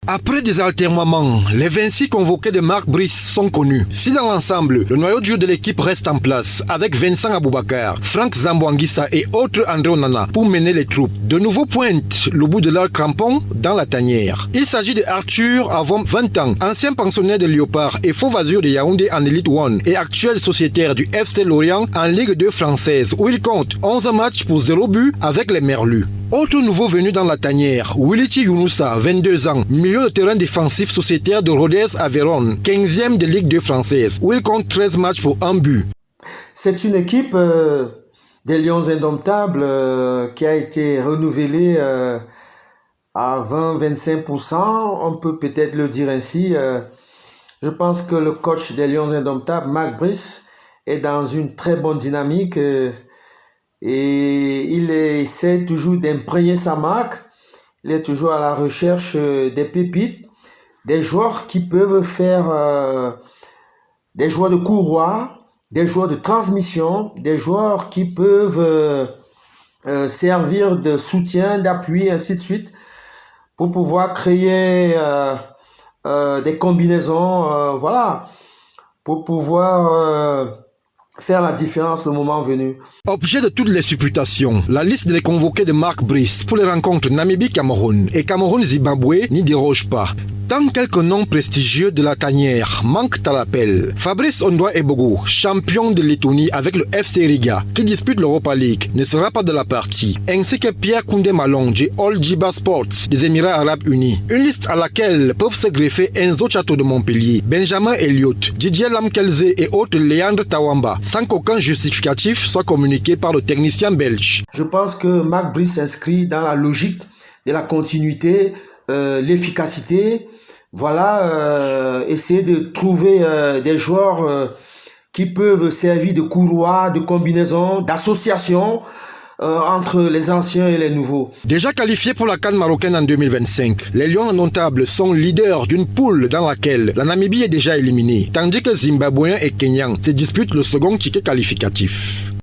Après des altermoiements, les 26 convoqués de Marc Brice sont connus. Si dans l'ensemble, le noyau dur de l'équipe reste en place, avec Vincent Aboubakar, Franck Zamboanguissa et autres André Onana pour mener les troupes, de nouveau pointe le bout de leur crampon dans la tanière. Il s'agit de Arthur Avon, 20 ans, ancien pensionnaire de Léopard et faux vasure de Yaoundé en Elite One et actuel sociétaire du FC Lorient en Ligue 2 française où il compte 11 matchs pour 0 but avec les Merlus. Autre nouveau venu dans la tanière, Willichi Younoussa, 22 ans, milieu de terrain défensif sociétaire de Rodez Aveyron, 15e de Ligue 2 française, où il compte 13 matchs pour 1 but. C'est une équipe des Lions Indomptables qui a été renouvelée à 20-25%, on peut peut-être le dire ainsi. Je pense que le coach des Lions Indomptables, Marc Brice, est dans une très bonne dynamique et il essaie toujours d'imprégner sa marque. Il est toujours à la recherche des pépites, des joueurs qui peuvent faire des joueurs de courroie, des joueurs de transmission, des joueurs qui peuvent servir de soutien, d'appui, ainsi de suite, pour pouvoir créer des combinaisons, voilà, pour pouvoir faire la différence le moment venu. Objet de toutes les supputations, la liste des convoqués de Marc Brice pour les rencontres Namibie-Cameroun et Cameroun-Zimbabwe n'y déroge pas. Tant quelques noms prestigieux de la tanière manquent à l'appel. Fabrice Ondoa Ebogo, champion de Lettonie avec le FC Riga, qui dispute l'Europa League, ne sera pas de la partie, ainsi que Pierre Koundé Malong du All Jiba Sports des Émirats Arabes Unis. Une liste à laquelle peuvent se greffer Enzo Chateau de Montpellier, Benjamin Elliott, Didier Lamkelze et autres Léandre Tawamba, sans qu'aucun justificatif soit communiqué par le technicien belge. Je pense que Marc Brice s'inscrit dans la logique de la continuité, l'efficacité. Voilà, essayer de trouver des joueurs qui peuvent servir de courroie, de combinaison, d'association entre les anciens et les nouveaux. Déjà qualifiés pour la CAN marocaine en 2025, les Lions Indomptables sont leaders d'une poule dans laquelle la Namibie est déjà éliminée, tandis que Zimbabwéens et Kenyans se disputent le second ticket qualificatif.